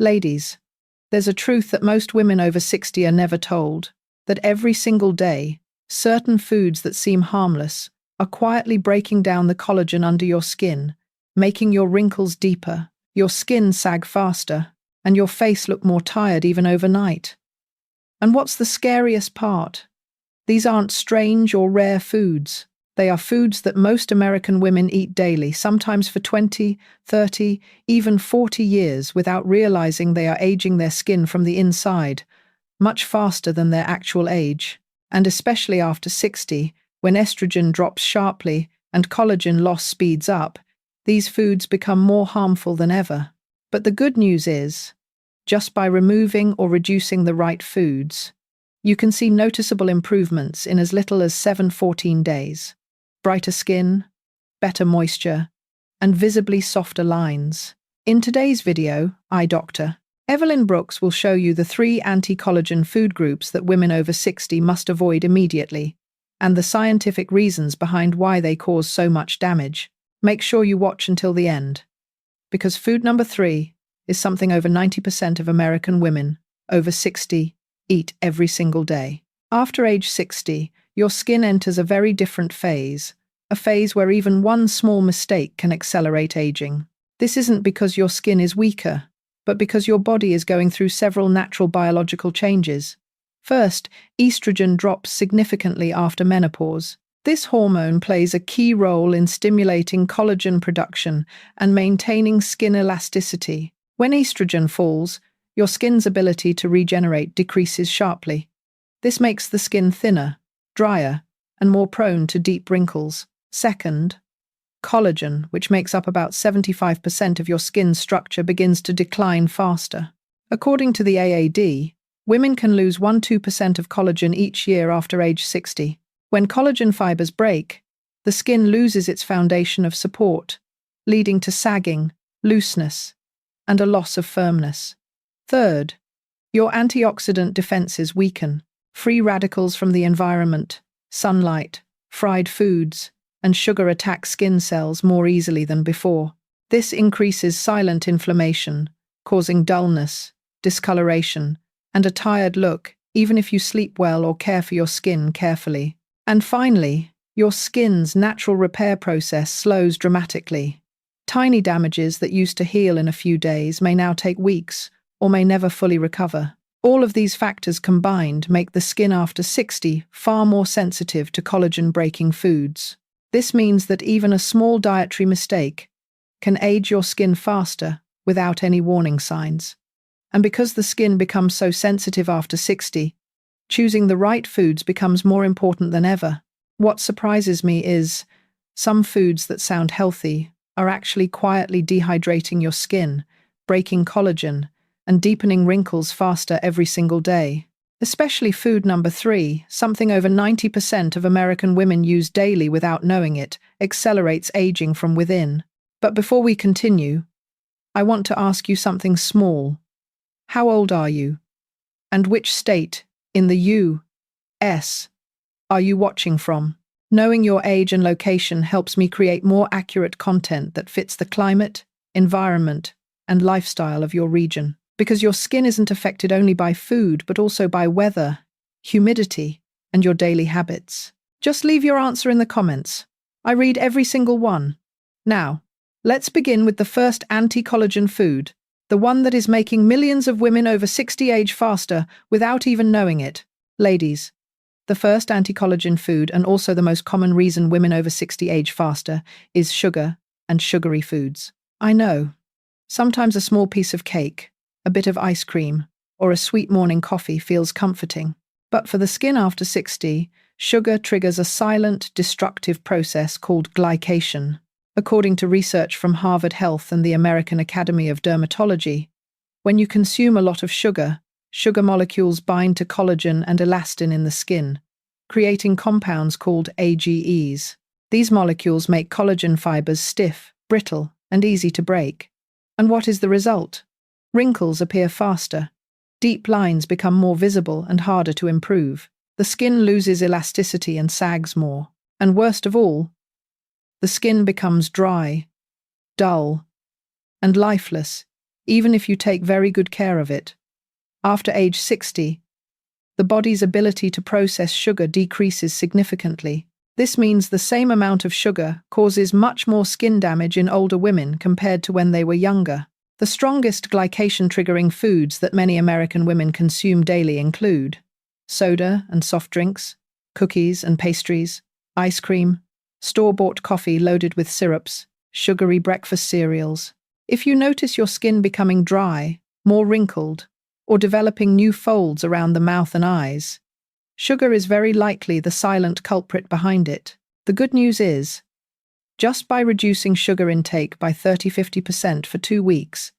Ladies, there's a truth that most women over 60 are never told, that every single day, certain foods that seem harmless are quietly breaking down the collagen under your skin, making your wrinkles deeper, your skin sag faster, and your face look more tired even overnight. And what's the scariest part? These aren't strange or rare foods. They are foods that most American women eat daily, sometimes for 20, 30, even 40 years, without realizing they are aging their skin from the inside, much faster than their actual age. And especially after 60, when estrogen drops sharply and collagen loss speeds up, these foods become more harmful than ever. But the good news is, just by removing or reducing the right foods, you can see noticeable improvements in as little as 7-14 days. Brighter skin, better moisture, and visibly softer lines. In today's video, eye doctor Evelyn Brooks will show you the 3 anti-collagen food groups that women over 60 must avoid immediately, and the scientific reasons behind why they cause so much damage. Make sure you watch until the end, because food number 3 is something over 90% of American women over 60 eat every single day. After age 60, your skin enters a very different phase, a phase where even one small mistake can accelerate aging. This isn't because your skin is weaker, but because your body is going through several natural biological changes. First, estrogen drops significantly after menopause. This hormone plays a key role in stimulating collagen production and maintaining skin elasticity. When estrogen falls, your skin's ability to regenerate decreases sharply. This makes the skin thinner, drier, and more prone to deep wrinkles. Second, collagen, which makes up about 75% of your skin's structure, begins to decline faster. According to the AAD, women can lose 1–2% of collagen each year after age 60. When collagen fibers break, the skin loses its foundation of support, leading to sagging, looseness, and a loss of firmness. Third, your antioxidant defenses weaken. Free radicals from the environment, sunlight, fried foods, and sugar attack skin cells more easily than before. This increases silent inflammation, causing dullness, discoloration, and a tired look, even if you sleep well or care for your skin carefully. And finally, your skin's natural repair process slows dramatically. Tiny damages that used to heal in a few days may now take weeks or may never fully recover. All of these factors combined make the skin after 60 far more sensitive to collagen-breaking foods. This means that even a small dietary mistake can age your skin faster without any warning signs. And because the skin becomes so sensitive after 60, choosing the right foods becomes more important than ever. What surprises me is some foods that sound healthy are actually quietly dehydrating your skin, breaking collagen, and deepening wrinkles faster every single day. Especially food number 3, something over 90% of American women use daily without knowing it, accelerates aging from within. But before we continue, I want to ask you something small. How old are you? And which state in the U.S. are you watching from? Knowing your age and location helps me create more accurate content that fits the climate, environment, and lifestyle of your region. Because your skin isn't affected only by food, but also by weather, humidity, and your daily habits. Just leave your answer in the comments. I read every single one. Now, let's begin with the first anti-collagen food, the one that is making millions of women over 60 age faster without even knowing it. Ladies, the first anti-collagen food, and also the most common reason women over 60 age faster, is sugar and sugary foods. I know, sometimes a small piece of cake, a bit of ice cream, or a sweet morning coffee feels comforting. But for the skin after 60, sugar triggers a silent, destructive process called glycation. According to research from Harvard Health and the American Academy of Dermatology, when you consume a lot of sugar, sugar molecules bind to collagen and elastin in the skin, creating compounds called AGEs. These molecules make collagen fibers stiff, brittle, and easy to break. And what is the result? Wrinkles appear faster, deep lines become more visible and harder to improve, the skin loses elasticity and sags more, and worst of all, the skin becomes dry, dull, and lifeless, even if you take very good care of it. After age 60, the body's ability to process sugar decreases significantly. This means the same amount of sugar causes much more skin damage in older women compared to when they were younger. The strongest glycation-triggering foods that many American women consume daily include soda and soft drinks, cookies and pastries, ice cream, store-bought coffee loaded with syrups, sugary breakfast cereals. If you notice your skin becoming dry, more wrinkled, or developing new folds around the mouth and eyes, sugar is very likely the silent culprit behind it. The good news is, just by reducing sugar intake by 30–50% for 2 weeks,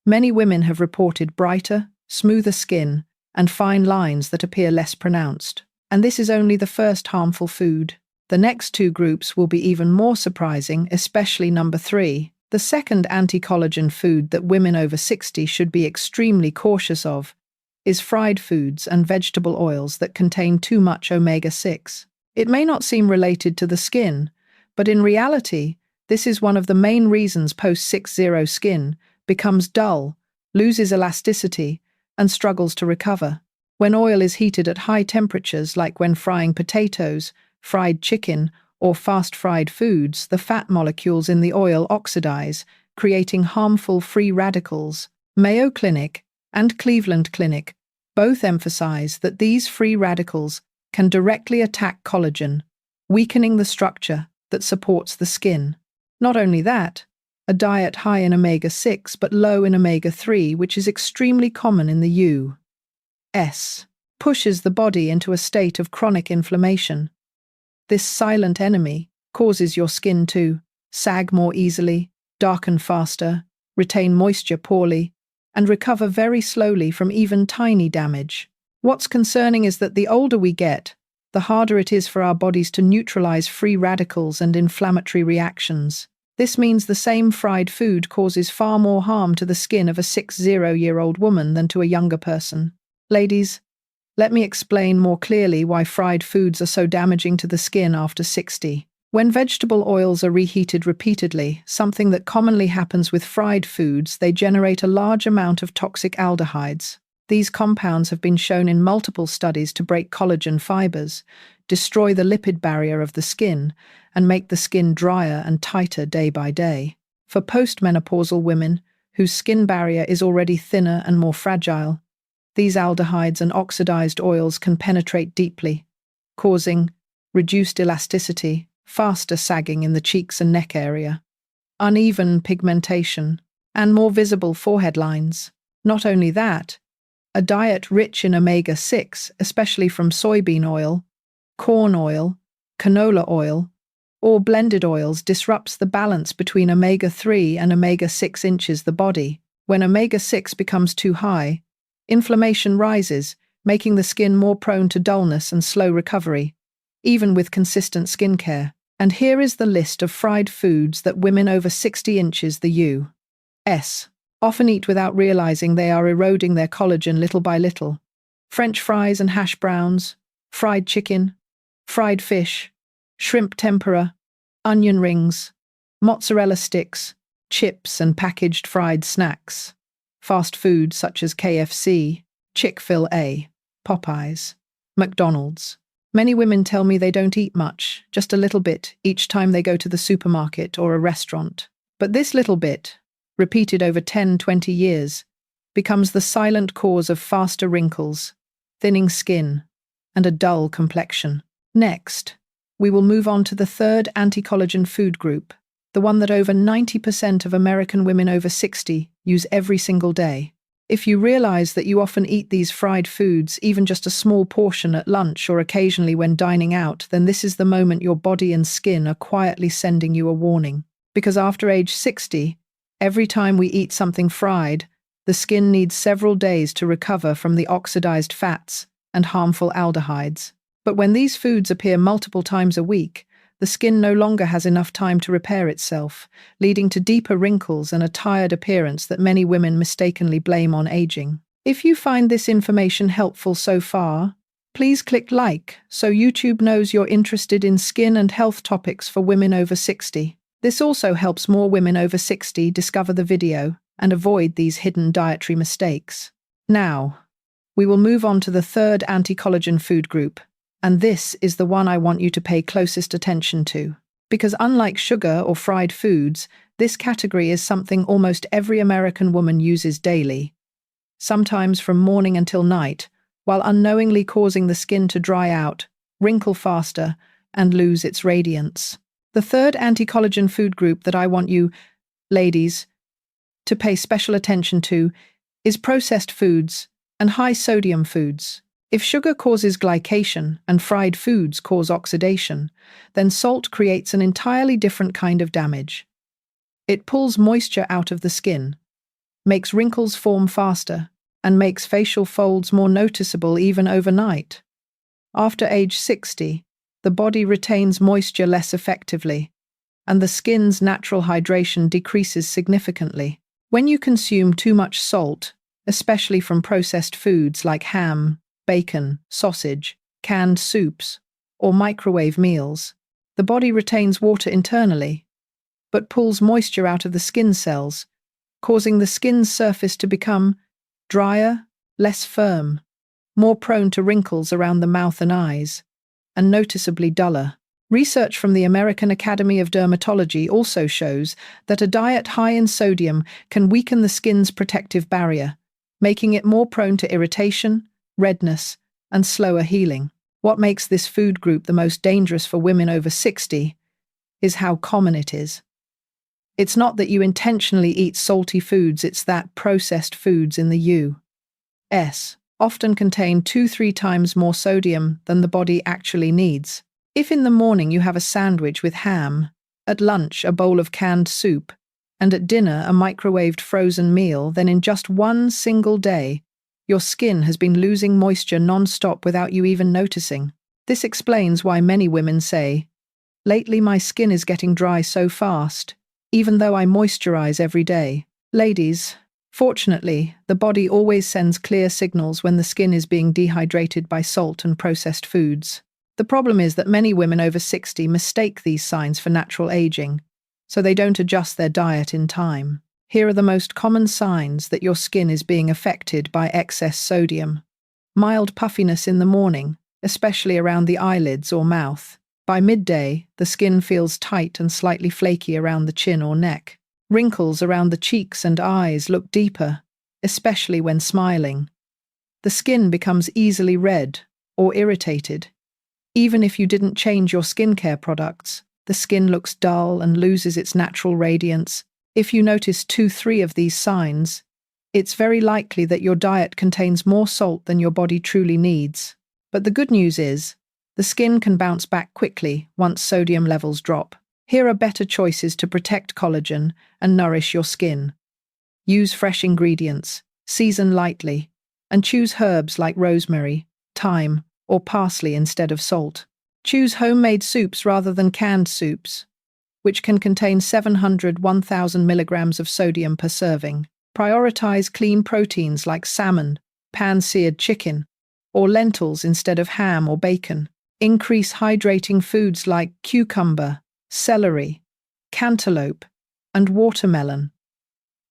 many women have reported brighter, smoother skin and fine lines that appear less pronounced. And this is only the first harmful food. The next 2 groups will be even more surprising, especially number 3. The second anti-collagen food that women over 60 should be extremely cautious of is fried foods and vegetable oils that contain too much omega-6. It may not seem related to the skin, but in reality, this is one of the main reasons post-60 skin becomes dull, loses elasticity, and struggles to recover. When oil is heated at high temperatures, like when frying potatoes, fried chicken, or fast-fried foods, the fat molecules in the oil oxidize, creating harmful free radicals. Mayo Clinic and Cleveland Clinic both emphasize that these free radicals can directly attack collagen, weakening the structure that supports the skin. Not only that, a diet high in omega-6 but low in omega-3, which is extremely common in the U.S., pushes the body into a state of chronic inflammation. This silent enemy causes your skin to sag more easily, darken faster, retain moisture poorly, and recover very slowly from even tiny damage. What's concerning is that the older we get, the harder it is for our bodies to neutralize free radicals and inflammatory reactions. This means the same fried food causes far more harm to the skin of a 60-year-old woman than to a younger person. Ladies, let me explain more clearly why fried foods are so damaging to the skin after 60. When vegetable oils are reheated repeatedly, something that commonly happens with fried foods, they generate a large amount of toxic aldehydes. These compounds have been shown in multiple studies to break collagen fibers, destroy the lipid barrier of the skin, and make the skin drier and tighter day by day. For postmenopausal women, whose skin barrier is already thinner and more fragile, these aldehydes and oxidized oils can penetrate deeply, causing reduced elasticity, faster sagging in the cheeks and neck area, uneven pigmentation, and more visible forehead lines. Not only that, a diet rich in omega-6, especially from soybean oil, corn oil, canola oil, or blended oils, disrupts the balance between omega-3 and omega-6 inches the body. When omega-6 becomes too high, inflammation rises, making the skin more prone to dullness and slow recovery, even with consistent skincare. And here is the list of fried foods that women over 60 inches the U.S. often eat without realizing they are eroding their collagen little by little. French fries and hash browns, fried chicken, fried fish, shrimp tempura, onion rings, mozzarella sticks, chips and packaged fried snacks. Fast food such as KFC, Chick-fil-A, Popeyes, McDonald's. Many women tell me they don't eat much, just a little bit, each time they go to the supermarket or a restaurant. But this little bit, repeated over 10–20 years, becomes the silent cause of faster wrinkles, thinning skin, and a dull complexion. Next, we will move on to the third anti-collagen food group, the one that over 90% of American women over 60 use every single day. If you realize that you often eat these fried foods, even just a small portion at lunch or occasionally when dining out, then this is the moment your body and skin are quietly sending you a warning. Because after age 60, every time we eat something fried, the skin needs several days to recover from the oxidized fats and harmful aldehydes. But when these foods appear multiple times a week, the skin no longer has enough time to repair itself, leading to deeper wrinkles and a tired appearance that many women mistakenly blame on aging. If you find this information helpful so far, please click like so YouTube knows you're interested in skin and health topics for women over 60. This also helps more women over 60 discover the video. and avoid these hidden dietary mistakes. Now, we will move on to the third anti-collagen food group, and this is the one I want you to pay closest attention to. Because unlike sugar or fried foods, this category is something almost every American woman uses daily, sometimes from morning until night, while unknowingly causing the skin to dry out, wrinkle faster, and lose its radiance. The third anti-collagen food group that I want you, ladies, to pay special attention to is processed foods and high-sodium foods. If sugar causes glycation and fried foods cause oxidation, then salt creates an entirely different kind of damage. It pulls moisture out of the skin, makes wrinkles form faster, and makes facial folds more noticeable even overnight. After age 60, the body retains moisture less effectively, and the skin's natural hydration decreases significantly. When you consume too much salt, especially from processed foods like ham, bacon, sausage, canned soups, or microwave meals, the body retains water internally, but pulls moisture out of the skin cells, causing the skin's surface to become drier, less firm, more prone to wrinkles around the mouth and eyes, and noticeably duller. Research from the American Academy of Dermatology also shows that a diet high in sodium can weaken the skin's protective barrier, making it more prone to irritation, redness, and slower healing. What makes this food group the most dangerous for women over 60 is how common it is. It's not that you intentionally eat salty foods, it's that processed foods in the U.S. often contain 2-3 times more sodium than the body actually needs. If in the morning you have a sandwich with ham, at lunch a bowl of canned soup, and at dinner a microwaved frozen meal, then in just one single day, your skin has been losing moisture non-stop without you even noticing. This explains why many women say, "Lately my skin is getting dry so fast, even though I moisturize every day." Ladies, fortunately, the body always sends clear signals when the skin is being dehydrated by salt and processed foods. The problem is that many women over 60 mistake these signs for natural aging, so they don't adjust their diet in time. Here are the most common signs that your skin is being affected by excess sodium. Mild puffiness in the morning, especially around the eyelids or mouth. By midday, the skin feels tight and slightly flaky around the chin or neck. Wrinkles around the cheeks and eyes look deeper, especially when smiling. The skin becomes easily red or irritated. Even if you didn't change your skincare products, the skin looks dull and loses its natural radiance. If you notice 2-3 of these signs, it's very likely that your diet contains more salt than your body truly needs. But the good news is, the skin can bounce back quickly once sodium levels drop. Here are better choices to protect collagen and nourish your skin. Use fresh ingredients, season lightly, and choose herbs like rosemary, thyme, or parsley instead of salt. Choose homemade soups rather than canned soups, which can contain 700–1,000 milligrams of sodium per serving. Prioritize clean proteins like salmon, pan-seared chicken, or lentils instead of ham or bacon. Increase hydrating foods like cucumber, celery, cantaloupe, and watermelon.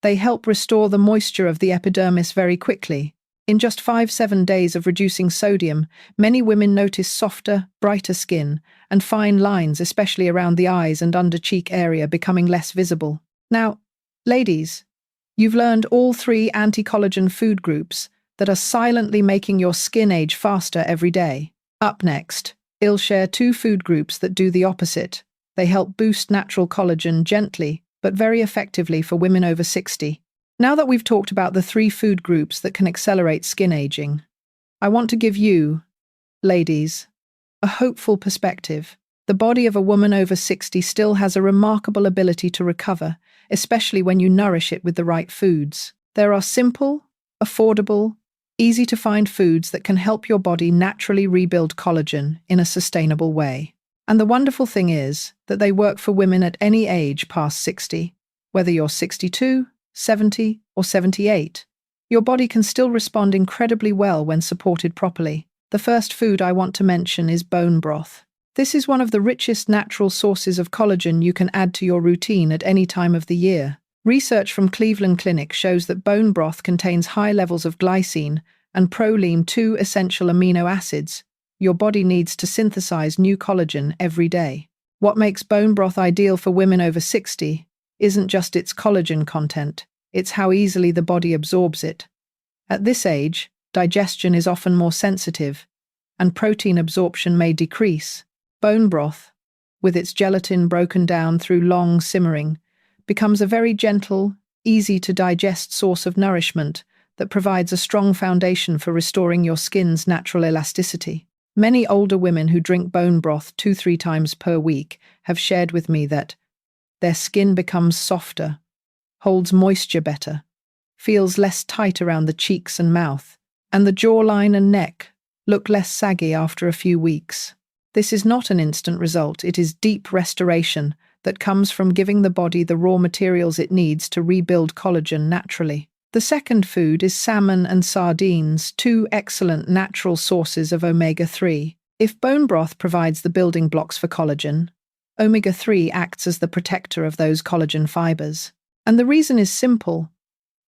They help restore the moisture of the epidermis very quickly. In just 5–7 days of reducing sodium, many women notice softer, brighter skin, and fine lines, especially around the eyes and under cheek area, becoming less visible. Now, ladies, you've learned all 3 anti-collagen food groups that are silently making your skin age faster every day. Up next, I'll share 2 food groups that do the opposite. They help boost natural collagen gently, but very effectively for women over 60. Now that we've talked about the 3 food groups that can accelerate skin aging, I want to give you, ladies, a hopeful perspective. The body of a woman over 60 still has a remarkable ability to recover, especially when you nourish it with the right foods. There are simple, affordable, easy-to-find foods that can help your body naturally rebuild collagen in a sustainable way. And the wonderful thing is that they work for women at any age past 60, whether you're 62, 70, or 78. Your body can still respond incredibly well when supported properly. The first food I want to mention is bone broth. This is one of the richest natural sources of collagen you can add to your routine at any time of the year. Research from Cleveland Clinic shows that bone broth contains high levels of glycine and proline, two essential amino acids your body needs to synthesize new collagen every day. What makes bone broth ideal for women over 60 isn't just its collagen content, it's how easily the body absorbs it. At this age, digestion is often more sensitive, and protein absorption may decrease. Bone broth, with its gelatin broken down through long simmering, becomes a very gentle, easy-to-digest source of nourishment that provides a strong foundation for restoring your skin's natural elasticity. Many older women who drink bone broth 2-3 times per week have shared with me that their skin becomes softer, holds moisture better, feels less tight around the cheeks and mouth, and the jawline and neck look less saggy after a few weeks. This is not an instant result, it is deep restoration that comes from giving the body the raw materials it needs to rebuild collagen naturally. The second food is salmon and sardines, two excellent natural sources of omega-3. If bone broth provides the building blocks for collagen, omega-3 acts as the protector of those collagen fibers. And the reason is simple.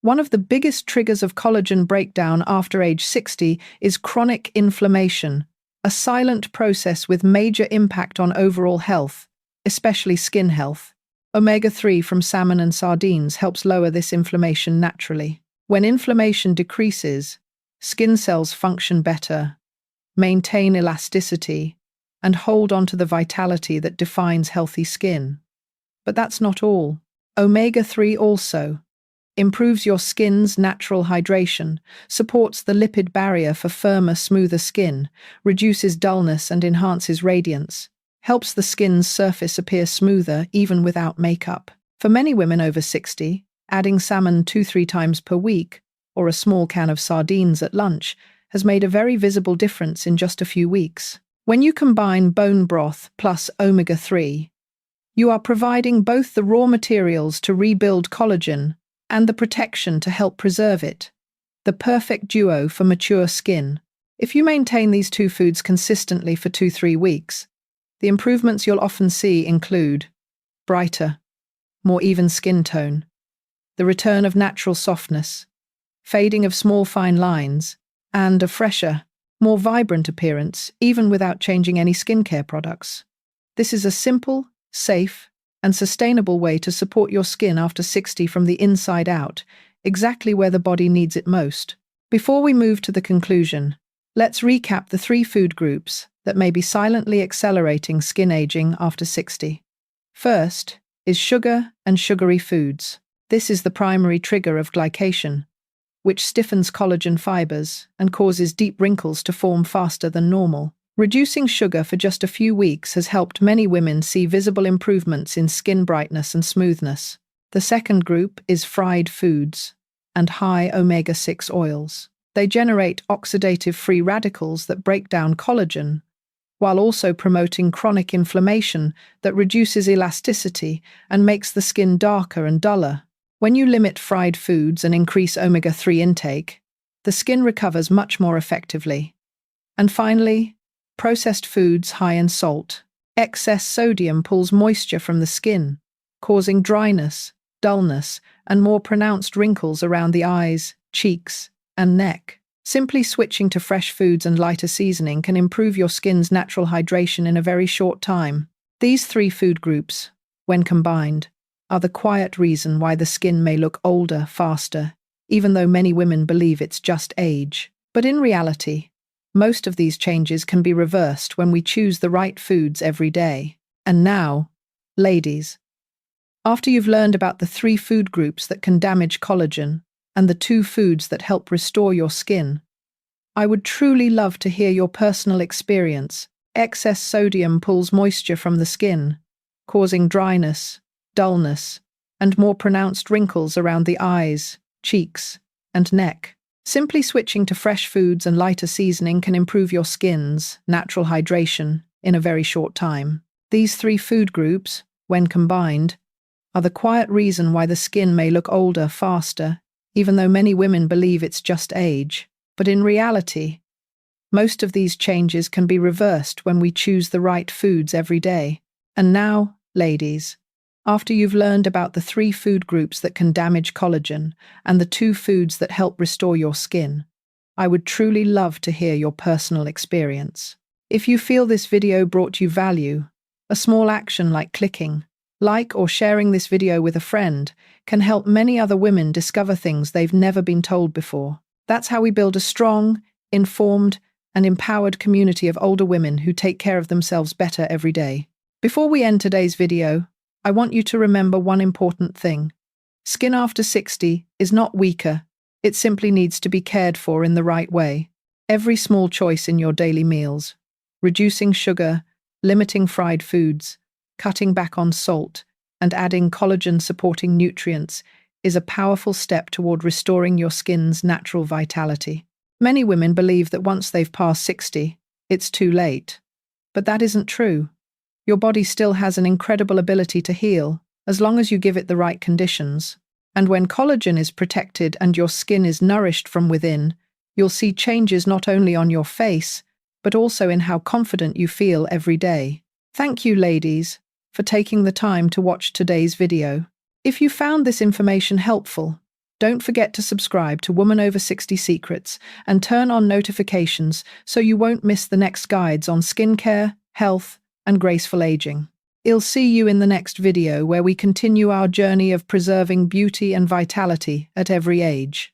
One of the biggest triggers of collagen breakdown after age 60 is chronic inflammation, a silent process with major impact on overall health, especially skin health. Omega-3 from salmon and sardines helps lower this inflammation naturally. When inflammation decreases, skin cells function better, maintain elasticity, and hold on to the vitality that defines healthy skin. But that's not all. Omega-3 also improves your skin's natural hydration, supports the lipid barrier for firmer, smoother skin, reduces dullness and enhances radiance, helps the skin's surface appear smoother even without makeup. For many women over 60, adding salmon 2-3 times per week or a small can of sardines at lunch has made a very visible difference in just a few weeks. When you combine bone broth plus omega-3, you are providing both the raw materials to rebuild collagen and the protection to help preserve it. The perfect duo for mature skin. If you maintain these two foods consistently for 2-3 weeks, the improvements you'll often see include brighter, more even skin tone, the return of natural softness, fading of small fine lines, and a fresher, more vibrant appearance, even without changing any skincare products. This is a simple, safe, and sustainable way to support your skin after 60 from the inside out, exactly where the body needs it most. Before we move to the conclusion, let's recap the 3 food groups that may be silently accelerating skin aging after 60. First is sugar and sugary foods. This is the primary trigger of glycation, which stiffens collagen fibers and causes deep wrinkles to form faster than normal. Reducing sugar for just a few weeks has helped many women see visible improvements in skin brightness and smoothness. The second group is fried foods and high omega-6 oils. They generate oxidative free radicals that break down collagen, while also promoting chronic inflammation that reduces elasticity and makes the skin darker and duller. When you limit fried foods and increase omega-3 intake, the skin recovers much more effectively. And finally, processed foods high in salt. Excess sodium pulls moisture from the skin, causing dryness, dullness, and more pronounced wrinkles around the eyes, cheeks, and neck. Simply switching to fresh foods and lighter seasoning can improve your skin's natural hydration in a very short time. These 3 food groups, when combined, are the quiet reason why the skin may look older faster, even though many women believe it's just age. But in reality, most of these changes can be reversed when we choose the right foods every day. And now, ladies, after you've learned about the 3 food groups that can damage collagen and the 2 foods that help restore your skin, I would truly love to hear your personal experience. Excess sodium pulls moisture from the skin, causing dryness, dullness, and more pronounced wrinkles around the eyes, cheeks, and neck. Simply switching to fresh foods and lighter seasoning can improve your skin's natural hydration in a very short time. These 3 food groups, when combined, are the quiet reason why the skin may look older faster, even though many women believe it's just age. But in reality, most of these changes can be reversed when we choose the right foods every day. And now, ladies, After you've learned about the 3 food groups that can damage collagen and the 2 foods that help restore your skin, I would truly love to hear your personal experience. If you feel this video brought you value, a small action like clicking like or sharing this video with a friend can help many other women discover things they've never been told before. That's how we build a strong, informed, and empowered community of older women who take care of themselves better every day. Before we end today's video, I want you to remember one important thing. Skin after 60 is not weaker, it simply needs to be cared for in the right way. Every small choice in your daily meals, reducing sugar, limiting fried foods, cutting back on salt, and adding collagen-supporting nutrients is a powerful step toward restoring your skin's natural vitality. Many women believe that once they've passed 60, it's too late. But that isn't true. Your body still has an incredible ability to heal, as long as you give it the right conditions. And when collagen is protected and your skin is nourished from within, you'll see changes not only on your face, but also in how confident you feel every day. Thank you, ladies, for taking the time to watch today's video. If you found this information helpful, don't forget to subscribe to Woman Over 60 Secrets and turn on notifications so you won't miss the next guides on skincare, health, and graceful aging. I'll see you in the next video where we continue our journey of preserving beauty and vitality at every age.